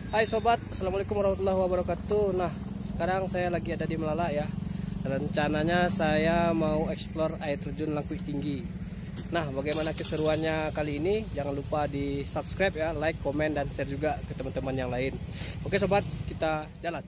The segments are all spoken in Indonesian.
Hai sobat, assalamualaikum warahmatullahi wabarakatuh. Nah, sekarang saya lagi ada di Melala ya. Rencananya saya mau explore air terjun Langkuy Tinggi. Nah, bagaimana keseruannya kali ini? Jangan lupa di subscribe ya, like, komen, dan share juga ke teman-teman yang lain. Oke sobat, kita jalan.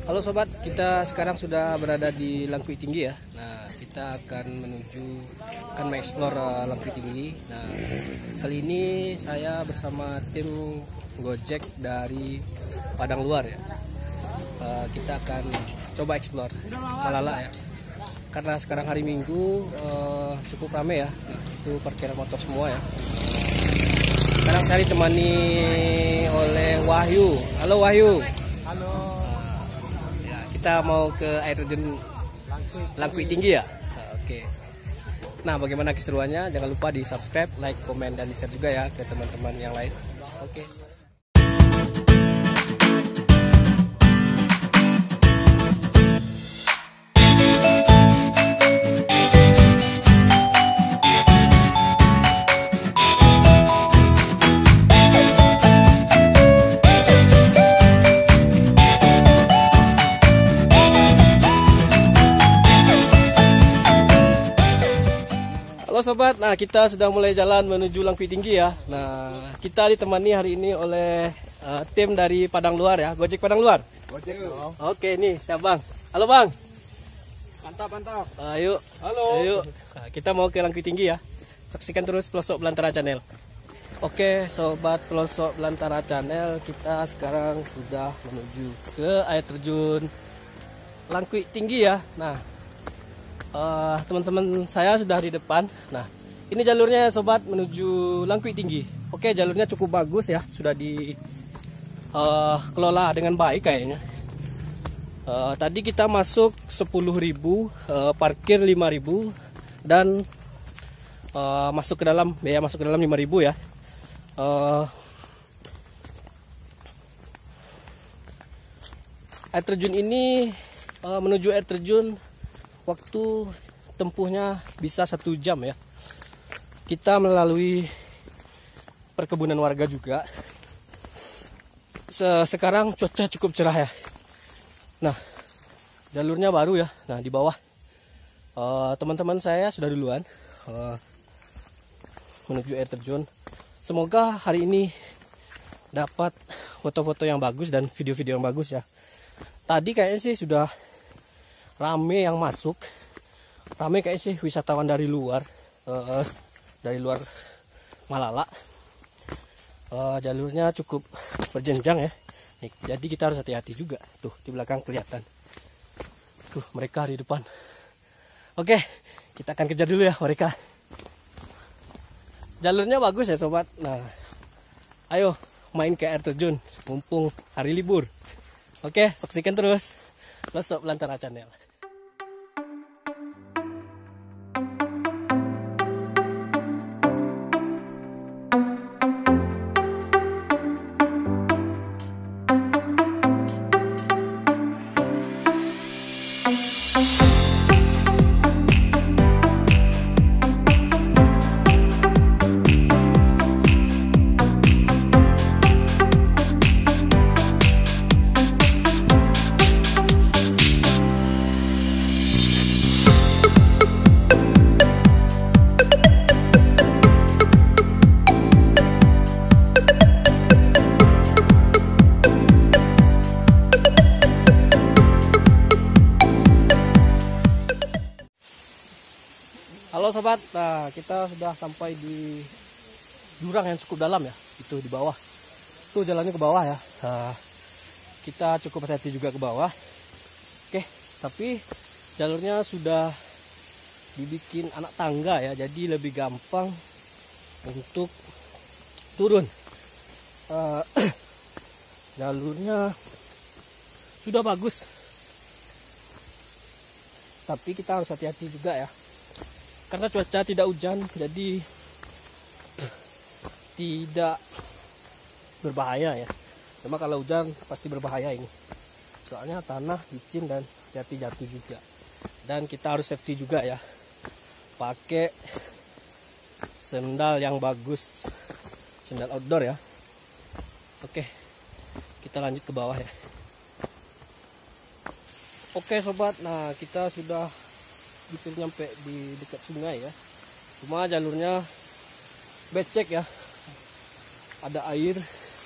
Halo sobat, kita sekarang sudah berada di Langkuy Tinggi ya. Nah, kita akan mengeksplor Langkuy Tinggi. Nah, kali ini saya bersama tim Gojek dari Padang Luar ya. Kita akan coba eksplor Melala ya. Karena sekarang hari Minggu cukup ramai ya. Nah, itu parkiran motor semua ya. Sekarang saya ditemani oleh Wahyu. Halo Wahyu. Halo. Kita mau ke air terjun Langkuy Tinggi ya. Oke. Nah, bagaimana keseruannya? Jangan lupa di subscribe, like, komen, dan di share juga ya ke teman-teman yang lain. Oke. Halo sobat, nah kita sudah mulai jalan menuju Langkuy Tinggi ya. Nah, kita ditemani hari ini oleh tim dari Padang Luar ya, Gojek Padang Luar. Gojek dong. Oke, nih siap bang. Halo bang. Mantap, mantap. Ayo. Halo. Ayo. Nah, kita mau ke Langkuy Tinggi ya. Saksikan terus Pelosok Belantara Channel. Oke, sobat Pelosok Belantara Channel, kita sekarang sudah menuju ke air terjun Langkuy Tinggi ya. Nah, teman-teman saya sudah di depan. Nah, ini jalurnya sobat menuju Langkuy Tinggi. Oke, jalurnya cukup bagus ya, sudah dikelola dengan baik kayaknya. Tadi kita masuk 10.000, parkir 5.000, dan masuk ke dalam 5.000 ya. Air terjun ini menuju air terjun waktu tempuhnya bisa 1 jam ya. Kita melalui perkebunan warga juga. Sekarang cuaca cukup cerah ya. Nah, jalurnya baru ya. Nah, di bawah teman-teman saya sudah duluan menuju air terjun. Semoga hari ini dapat foto-foto yang bagus dan video-video yang bagus ya. Tadi kayaknya sih sudah rame yang masuk, rame kayak sih wisatawan dari luar Melala. Jalurnya cukup berjenjang ya. Nih, jadi kita harus hati-hati juga. Tuh di belakang kelihatan. Tuh mereka di depan. Oke, kita akan kejar dulu ya mereka. jalurnya bagus ya sobat. Nah, ayo main ke air terjun mumpung hari libur. Oke, saksikan terus Pelosok Belantara Channel. Halo sobat, nah kita sudah sampai di jurang yang cukup dalam ya, itu di bawah. Itu jalannya ke bawah ya. Nah, kita cukup hati-hati juga ke bawah. Oke, tapi jalurnya sudah dibikin anak tangga ya, jadi lebih gampang untuk turun. Jalurnya sudah bagus, tapi kita harus hati-hati juga ya. Karena cuaca tidak hujan, jadi tidak berbahaya ya. Cuma kalau hujan pasti berbahaya ini. Soalnya tanah licin dan jatuh juga. Dan kita harus safety juga ya. Pakai sendal yang bagus, sendal outdoor ya. Oke, kita lanjut ke bawah ya. Oke sobat, nah kita sudah hampir nyampe di dekat sungai ya. Cuma jalurnya becek ya, ada air.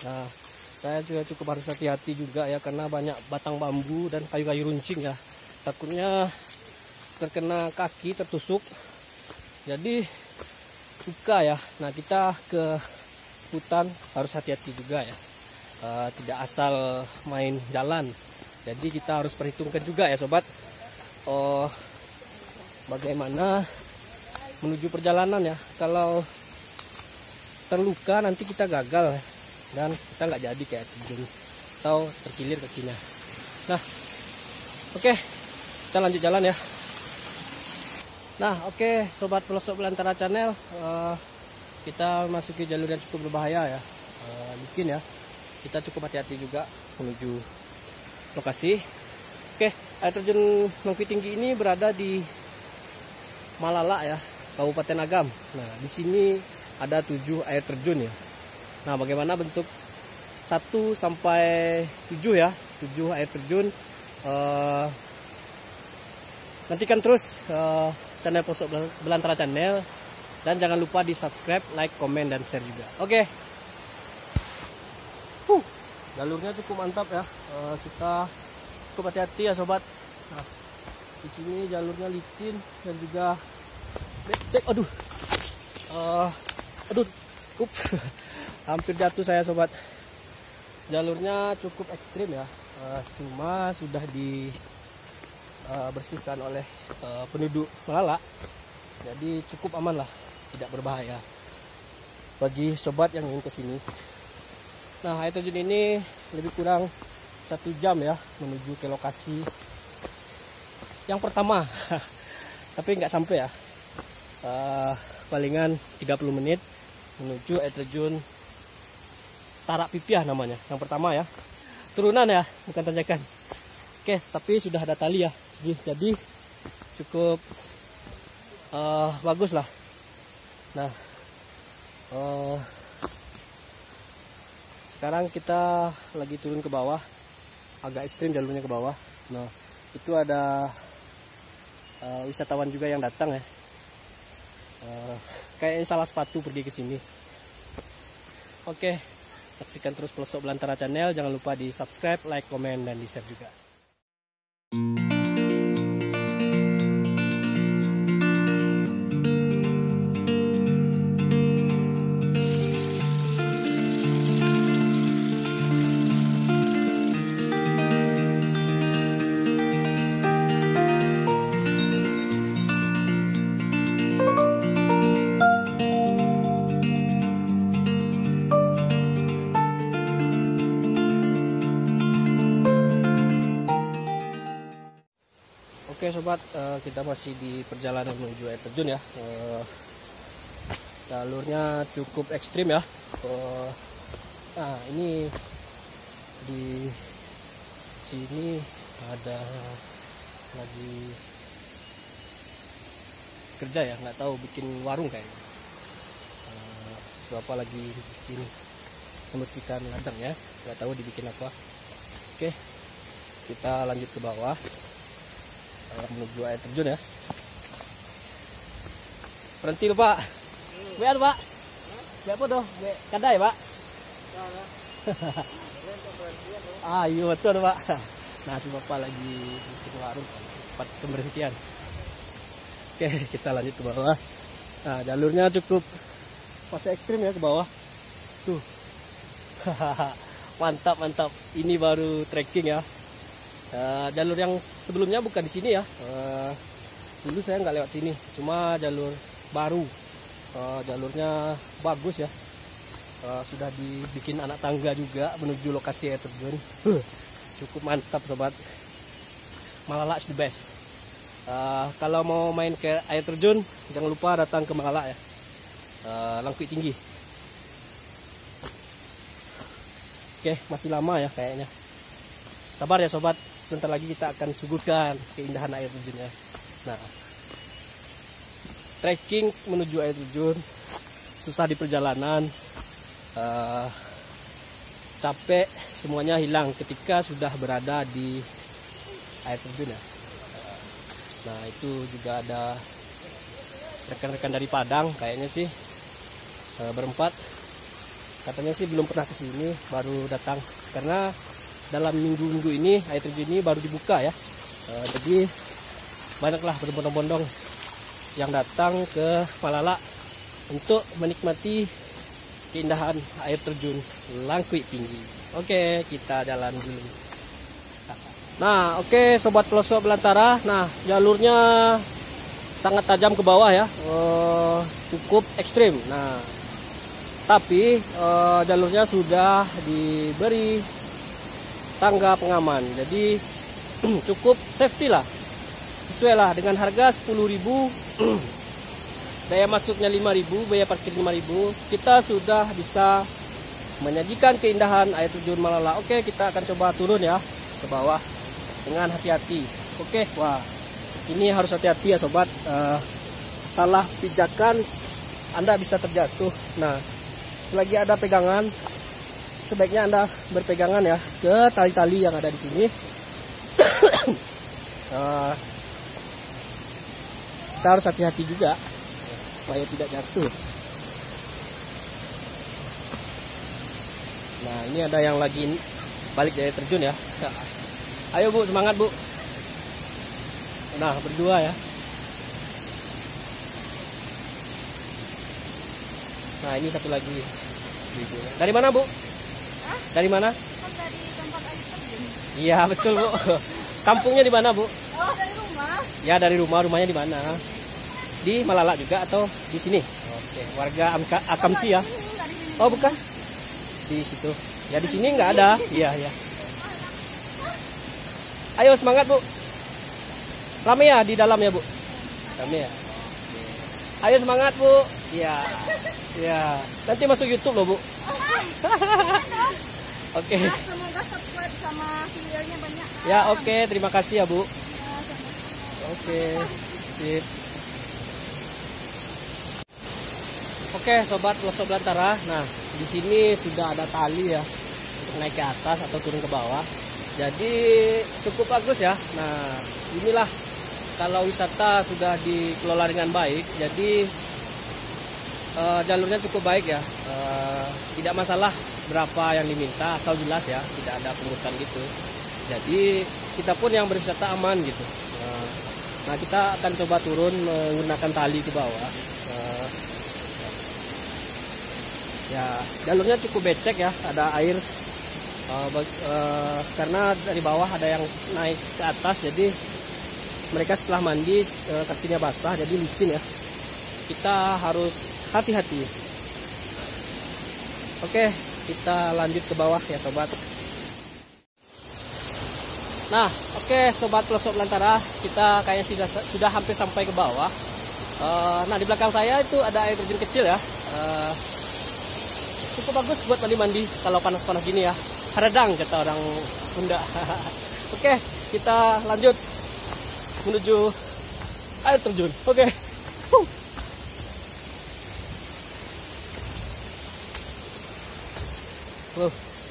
Nah, saya juga cukup harus hati-hati juga ya, karena banyak batang bambu dan kayu-kayu runcing ya. Takutnya terkena kaki, tertusuk, jadi luka ya. Nah, kita ke hutan harus hati-hati juga ya, tidak asal main jalan. Jadi kita harus perhitungkan juga ya sobat, bagaimana menuju perjalanan ya. Kalau terluka nanti kita gagal dan kita nggak jadi kayak terjun atau terkilir kakinya. Nah, oke, kita lanjut jalan ya. Nah, oke sobat Pelosok Belantara Channel, kita masuki jalur yang cukup berbahaya ya, licin ya. Kita cukup hati-hati juga menuju lokasi. Oke, air terjun Lengkui Tinggi ini berada di Malala ya, Kabupaten Agam. Nah, di sini ada 7 air terjun ya. Nah, bagaimana bentuk 1 sampai 7 ya, 7 air terjun. Nantikan terus channel Pelosok Belantara Channel, dan jangan lupa di subscribe, like, komen, dan share juga. Oke. Jalurnya cukup mantap ya. Kita cukup hati-hati ya sobat. Nah, di sini jalurnya licin dan juga becek. Aduh, hampir jatuh saya sobat. Jalurnya cukup ekstrim ya, cuma sudah dibersihkan oleh penduduk Malala, jadi cukup aman lah, tidak berbahaya bagi sobat yang ingin kesini. Nah, air terjun ini lebih kurang 1 jam ya menuju ke lokasi yang pertama. Tapi nggak sampai ya, palingan 30 menit menuju air terjun Tarak Pipiah namanya, yang pertama ya. Turunan ya, bukan tanjakan. Oke, tapi sudah ada tali ya, jadi cukup bagus lah. Nah, sekarang kita lagi turun ke bawah, agak ekstrim jalurnya ke bawah. Nah, itu ada wisatawan juga yang datang ya. Kayaknya salah sepatu pergi ke sini. Oke, saksikan terus Pelosok Belantara Channel. Jangan lupa di subscribe, like, komen, dan di share juga. Oke sobat, kita masih di perjalanan menuju air terjun ya. Jalurnya cukup ekstrim ya. Nah ini di sini ada lagi kerja ya, nggak tahu bikin warung kayaknya. Bapak lagi bikin membersihkan ladang ya, nggak tahu dibikin apa. Oke, kita lanjut ke bawah menuju air terjun ya. Berhenti Pak. Biar Pak. Biar apa tuh? Kadai Pak. Iya betul Pak. Nah si Bapak lagi bikin warung tempat pemberhentian. Oke, kita lanjut ke bawah. Nah jalurnya cukup masih ekstrim ya ke bawah. Tuh. Mantap mantap. Ini baru trekking ya. Jalur yang sebelumnya bukan di sini ya. Dulu saya nggak lewat sini, cuma jalur baru. Jalurnya bagus ya. Sudah dibikin anak tangga juga menuju lokasi air terjun. Cukup mantap sobat. Malala is the best. Kalau mau main ke air terjun, jangan lupa datang ke Malala ya. Langkui tinggi. Oke, masih lama ya kayaknya. Sabar ya sobat. Sebentar lagi kita akan suguhkan keindahan air terjunnya. Nah, trekking menuju air terjun susah di perjalanan, capek semuanya hilang ketika sudah berada di air terjun ya. Nah itu juga ada rekan-rekan dari Padang kayaknya sih, berempat. Katanya sih belum pernah kesini, baru datang karena dalam minggu-minggu ini air terjun ini baru dibuka ya. Jadi banyaklah berbondong-bondong yang datang ke Malala untuk menikmati keindahan air terjun Langkui Tinggi. Oke, kita jalan dulu. Nah, oke sobat pelosok belantara. Nah, jalurnya sangat tajam ke bawah ya. Cukup ekstrim. Nah, tapi jalurnya sudah diberi tangga pengaman, jadi cukup safety lah, sesuai lah dengan harga 10.000, daya masuknya 5.000, biaya parkir 5.000, kita sudah bisa menyajikan keindahan air terjun Malala. Oke, kita akan coba turun ya ke bawah dengan hati-hati. Oke, wah ini harus hati-hati ya sobat, salah pijakan Anda bisa terjatuh. Nah, selagi ada pegangan, sebaiknya Anda berpegangan ya ke tali-tali yang ada di sini. Kita harus hati-hati juga supaya tidak jatuh. Nah, ini ada yang lagi balik dari terjun ya. Ayo Bu, semangat Bu. Nah, berdua ya. Nah, ini satu lagi. Dari mana Bu? Dari mana? Dari tempat air terjun. Iya betul Bu. Kampungnya di mana Bu? Oh dari rumah. Ya dari rumah. Rumahnya di mana? Di Malala juga atau di sini? Oke, warga Akamsi ya. Oh bukan? Di situ. Ya di sini nggak ada. Iya ya. Ayo semangat Bu. Rame ya di dalam ya Bu? Rame ya. Ayo semangat Bu. Iya. Ya. Nanti masuk YouTube loh Bu. Oke. Nah, semoga subscribe sama videonya banyak. Ya oke, terima kasih ya Bu. Oke, sip. Oke sobat pelosok belantara. Nah di sini sudah ada tali ya untuk naik ke atas atau turun ke bawah. Jadi cukup bagus ya. Nah inilah kalau wisata sudah dikelola dengan baik. Jadi jalurnya cukup baik ya. Tidak masalah berapa yang diminta, asal jelas ya, tidak ada pungutan gitu. Jadi kita pun yang berwisata aman gitu. Nah kita akan coba turun menggunakan tali ke bawah. Ya jalurnya cukup becek ya, ada air karena dari bawah ada yang naik ke atas, jadi mereka setelah mandi kakinya basah jadi licin ya. Kita harus hati-hati. Oke, kita lanjut ke bawah ya sobat. Nah, oke sobat pelosok belantara, kita kayaknya sudah hampir sampai ke bawah. Nah, di belakang saya itu ada air terjun kecil ya. Cukup bagus buat mandi-mandi kalau panas-panas gini ya. Haradang kata orang Sunda. Oke, kita lanjut menuju air terjun. Oke.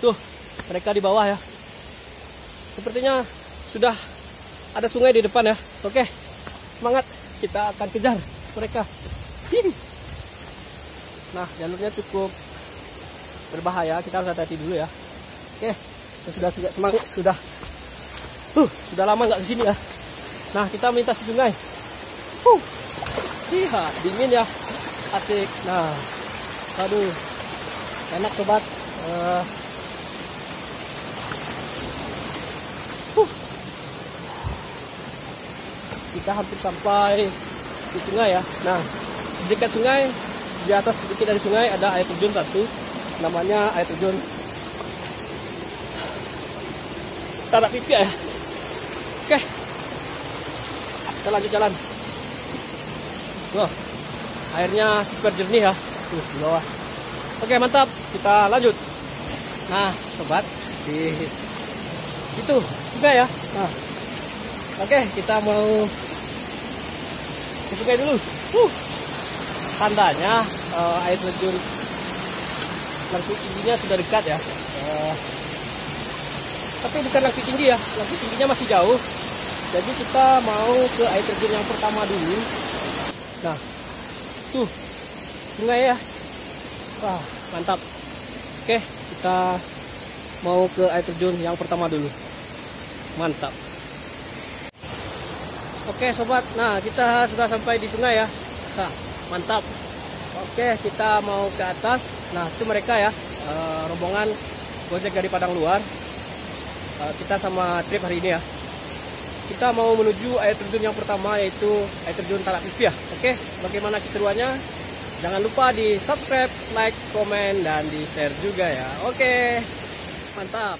Tuh, mereka di bawah ya. Sepertinya sudah ada sungai di depan ya. Oke, semangat, kita akan kejar mereka. Nah, jalurnya cukup berbahaya, kita harus hati-hati dulu ya. Oke, sudah tidak semangat, sudah lama nggak kesini ya. Nah, kita melintasi sungai. Lihat, dingin ya, asik. Nah, aduh, enak sobat. Kita hampir sampai di sungai ya. Nah, di dekat sungai, di atas sedikit dari sungai ada air terjun satu, namanya air terjun Tarak Pipia ya. Oke, kita lanjut jalan. Wah, airnya super jernih ya. Di bawah. Oke, mantap, kita lanjut. Nah, sobat, di itu sungai ya. Nah, oke, kita mau ke sungai dulu. Tandanya air terjun Langkui tingginya sudah dekat ya. Tapi bukan Langkui tinggi ya, Langkui tingginya masih jauh. Jadi kita mau ke air terjun yang pertama dulu. Nah, tuh sungai ya. Wah, mantap. Oke, kita mau ke air terjun yang pertama dulu. Mantap. Oke sobat, nah kita sudah sampai di sungai ya. Nah, mantap. Oke, kita mau ke atas. Nah, itu mereka ya, rombongan Gojek dari Padang Luar. Kita sama trip hari ini ya. Kita mau menuju air terjun yang pertama, yaitu air terjun Tarak Pipia. Oke, bagaimana keseruannya? Jangan lupa di subscribe, like, komen, dan di share juga ya. Oke, mantap.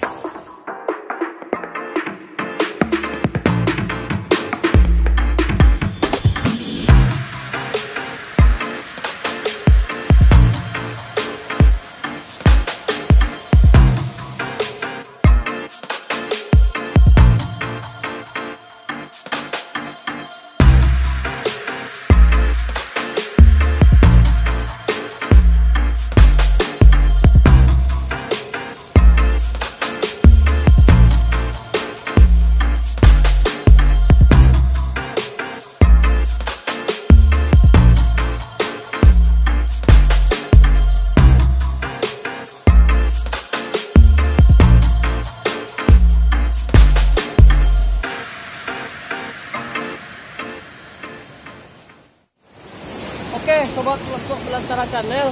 Oke sobat pelosok belantara channel.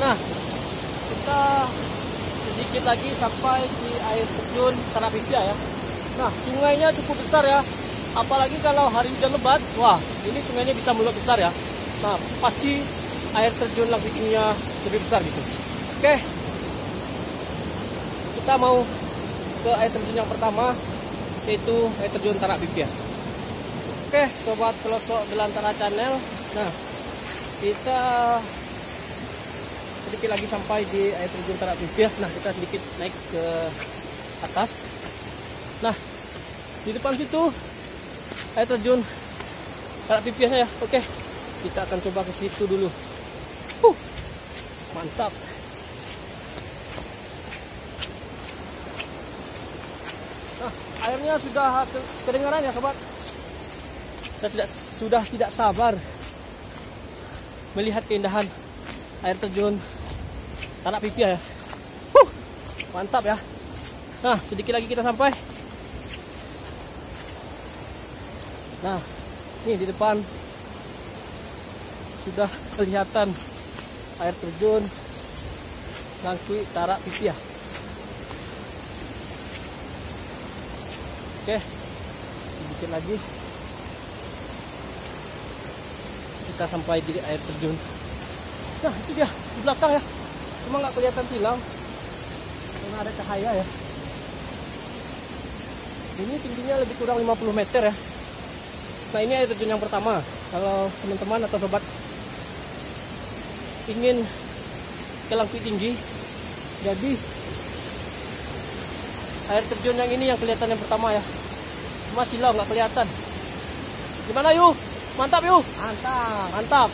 Nah, kita sedikit lagi sampai di air terjun Tarak Pipia ya. Nah, sungainya cukup besar ya. Apalagi kalau hari hujan lebat, wah ini sungainya bisa meluap besar ya. Nah, pasti air terjun Langkui tingginya lebih besar gitu. Oke, kita mau ke air terjun yang pertama, yaitu air terjun Tarak Pipia. Oke sobat pelosok belantara channel. Nah, kita sedikit lagi sampai di air terjun Tarak Pipia. Nah, kita sedikit naik ke atas. Nah, di depan situ air terjun Tarak Pipia ya. Oke, kita akan coba ke situ dulu. Mantap. Nah, airnya sudah kedengaran ya sobat. Saya sudah tidak sabar melihat keindahan air terjun Tarak Pipia ya. Mantap ya. Nah, sedikit lagi kita sampai. Nah, ini di depan sudah kelihatan air terjun Langkui Tarak Pipia. Oke, sedikit lagi kita sampai di air terjun. Nah, itu dia di belakang ya. Cuma nggak kelihatan silang karena ada cahaya ya. Ini tingginya lebih kurang 50 meter ya. Nah, ini air terjun yang pertama. Kalau teman-teman atau sobat ingin ke Langkui Tinggi, jadi air terjun yang ini yang kelihatan yang pertama ya. Cuma silau nggak kelihatan. Gimana yuk? Mantap yuk? Mantap. Mantap.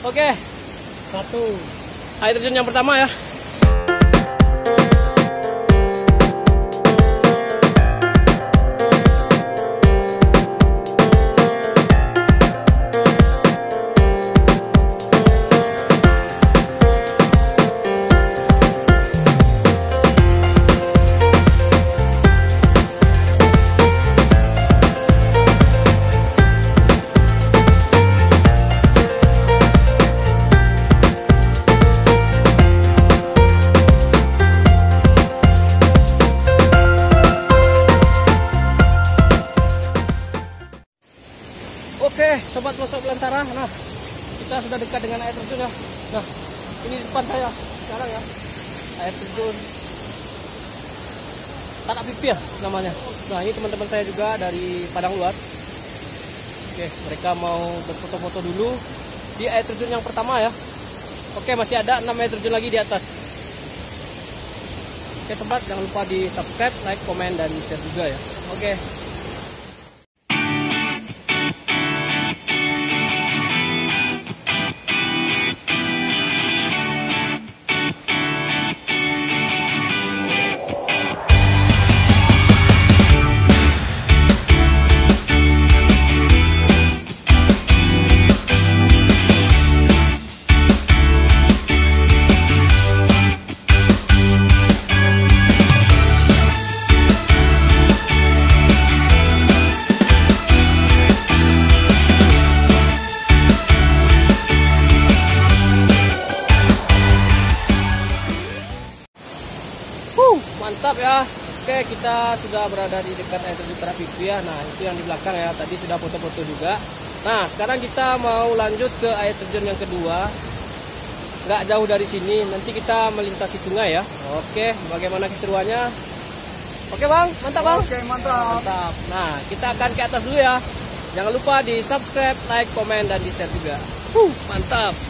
Oke. 1. Air terjun yang pertama ya. Oke, sobat pelosok belantara. Nah, kita sudah dekat dengan air terjun ya. Nah, ini depan saya sekarang ya. Air terjun Tadak Pipir namanya. Nah, ini teman-teman saya juga dari Padang Luar. Oke, mereka mau berfoto-foto dulu di air terjun yang pertama ya. Oke, masih ada 6 air terjun lagi di atas. Oke sobat, jangan lupa di subscribe, like, komen, dan di share juga ya. Oke. Mantap ya. Oke, kita sudah berada di dekat air terjun Tadak Pipir ya. Nah, itu yang di belakang ya. Tadi sudah foto-foto juga. Nah, sekarang kita mau lanjut ke air terjun yang kedua. Nggak jauh dari sini. Nanti kita melintasi sungai ya. Oke, bagaimana keseruannya? Oke bang, mantap bang. Oke, mantap. Mantap. Nah, kita akan ke atas dulu ya. Jangan lupa di subscribe, like, komen, dan di share juga. Mantap.